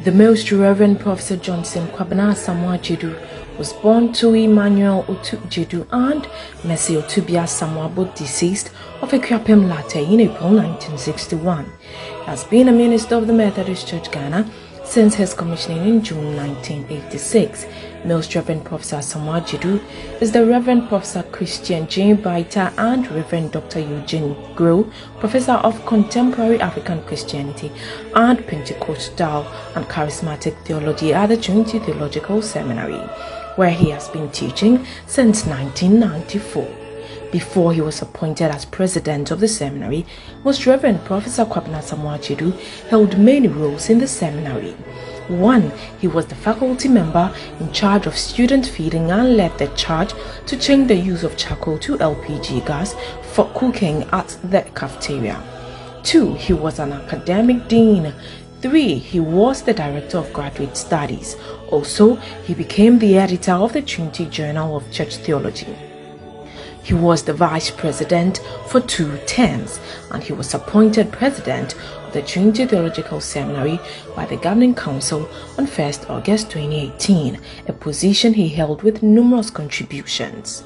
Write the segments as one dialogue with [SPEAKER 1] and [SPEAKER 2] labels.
[SPEAKER 1] The Most Reverend Professor Johnson Kwabena Asamoah Gyedu was born to Emmanuel Otu Gyedu and Mercy Otubia Asamoah, both deceased, of Akuapem Latte in April 1961. He has been a minister of the Methodist Church Ghana since his commissioning in June 1986. Most Reverend Professor Asamoah Gyedu is the Reverend Professor Christian J. Baita and Reverend Dr. Eugene Grow, Professor of Contemporary African Christianity and Pentecostal and Charismatic Theology at the Trinity Theological Seminary, where he has been teaching since 1994. Before he was appointed as president of the seminary, Most Reverend Professor Kwabena Asamoah Gyedu held many roles in the seminary. 1. He was the faculty member in charge of student feeding and led the charge to change the use of charcoal to LPG gas for cooking at the cafeteria. 2. He was an academic dean. 3. He was the director of graduate studies. Also, he became the editor of the Trinity Journal of Church Theology. He was the vice president for 2 terms, and he was appointed president of the Trinity Theological Seminary by the Governing Council on 1st August 2018, a position he held with numerous contributions.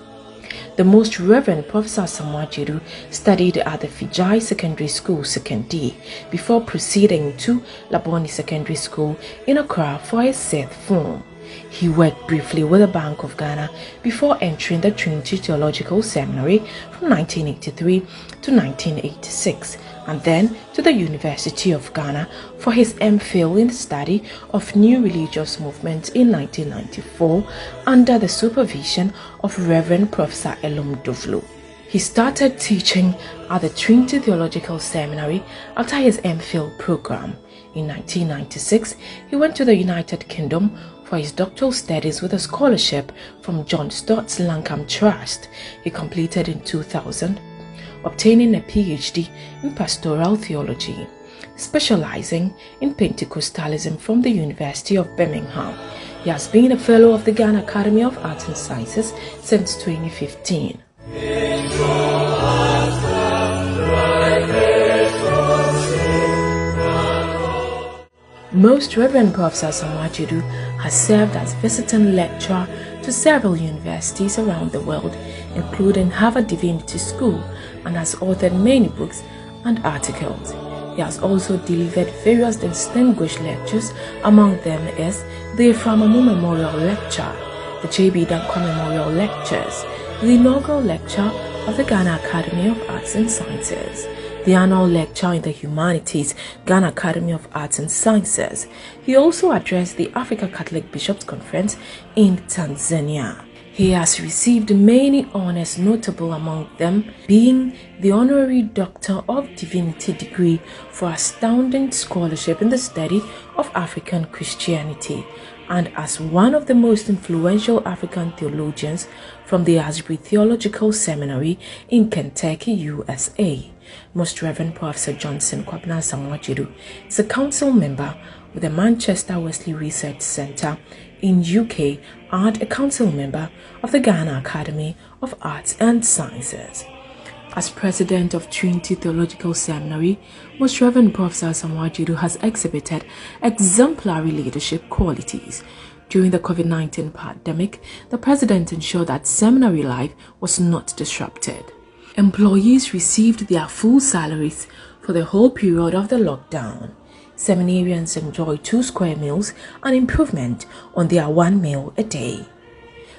[SPEAKER 1] The Most Reverend Professor Asamoah Gyedu studied at the Fijai Secondary School, 2nd D, before proceeding to Labone Secondary School in Accra for his 6th form. He worked briefly with the Bank of Ghana before entering the Trinity Theological Seminary from 1983 to 1986, and then to the University of Ghana for his MPhil in the study of New Religious Movements in 1994 under the supervision of Reverend Professor Elum Dovlo. He started teaching at the Trinity Theological Seminary after his MPhil program. In 1996, he went to the United Kingdom for his doctoral studies with a scholarship from John Stott's Langham Trust. He completed in 2000, obtaining a PhD in pastoral theology, specializing in Pentecostalism from the University of Birmingham. He has been a fellow of the Ghana Academy of Arts and Sciences since 2015. Most Reverend Professor Asamoah Gyedu has served as visiting lecturer to several universities around the world, including Harvard Divinity School, and has authored many books and articles. He has also delivered various distinguished lectures. Among them is the Ephraim Amu Memorial Lecture, the J.B. Danquah Memorial Lectures, the inaugural lecture of the Ghana Academy of Arts and Sciences, the annual lecture in the Humanities, Ghana Academy of Arts and Sciences. He also addressed the Africa Catholic Bishops' Conference in Tanzania. He has received many honors, notable among them being the Honorary Doctor of Divinity degree for astounding scholarship in the study of African Christianity, and as one of the most influential African theologians from the Asbury Theological Seminary in Kentucky, USA. Most Reverend Professor Johnson Kwabena Asamoah Gyedu is a council member with the Manchester Wesley Research Centre in UK and a council member of the Ghana Academy of Arts and Sciences. As president of Trinity Theological Seminary, Most Reverend Professor Asamoah Gyedu has exhibited exemplary leadership qualities. During the COVID-19 pandemic, the president ensured that seminary life was not disrupted. Employees received their full salaries for the whole period of the lockdown. Seminarians enjoyed 2 square meals, an improvement on their 1 meal a day.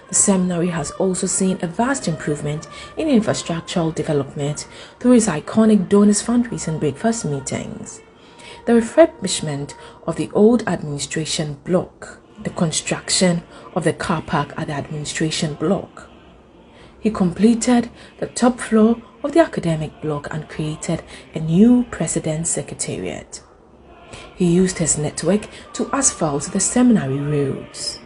[SPEAKER 1] The seminary has also seen a vast improvement in infrastructural development through its iconic Donors Fundraising breakfast meetings, the refurbishment of the old administration block, the construction of the car park at the administration block. He completed the top floor of the academic block and created a new President's Secretariat. He used his network to asphalt the seminary roads,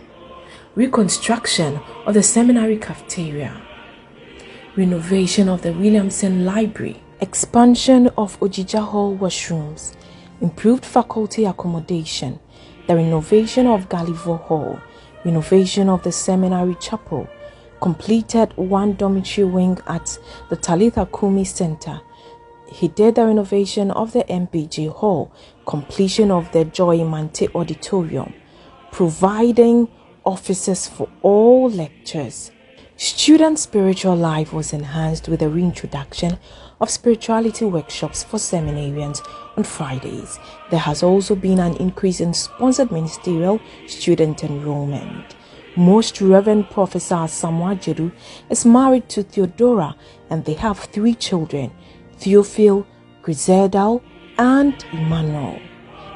[SPEAKER 1] reconstruction of the seminary cafeteria, renovation of the Williamson Library, expansion of Ojija Hall washrooms, improved faculty accommodation, the renovation of Gulliver Hall, renovation of the seminary chapel, completed 1 dormitory wing at the Talitha Kumi Center, He did the renovation of the MPG Hall, completion of the Joy Mante Auditorium, providing offices for all lectures. Student spiritual life was enhanced with the reintroduction of spirituality workshops for seminarians on Fridays. There has also been an increase in sponsored ministerial student enrollment. Most Reverend Professor Asamoah Gyedu is married to Theodora and they have 3 children, Theophil, Griselda, and Emmanuel.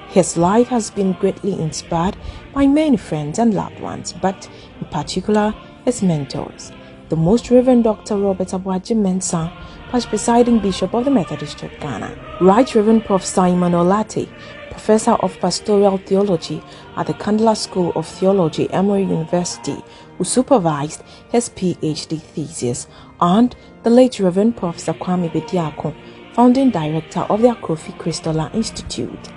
[SPEAKER 1] His life has been greatly inspired by many friends and loved ones, but in particular his mentors. The Most Reverend Dr. Robert Aboagye Mensah, past presiding bishop of the Methodist Church Ghana. Right Reverend Professor Emmanuel Lartey, professor of pastoral theology at the Kandla School of Theology, Emory University, who supervised his PhD thesis, and the late Reverend Professor Kwame Bediako, founding director of the Akrofi Christola Institute.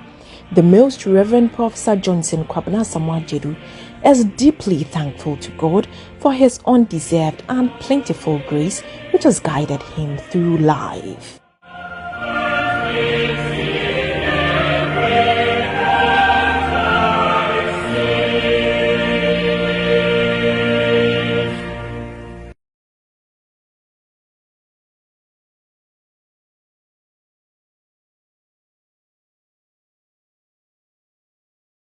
[SPEAKER 1] The Most Reverend Professor Johnson Kwabena Asamoah Gyedu is deeply thankful to God for his undeserved and plentiful grace which has guided him through life.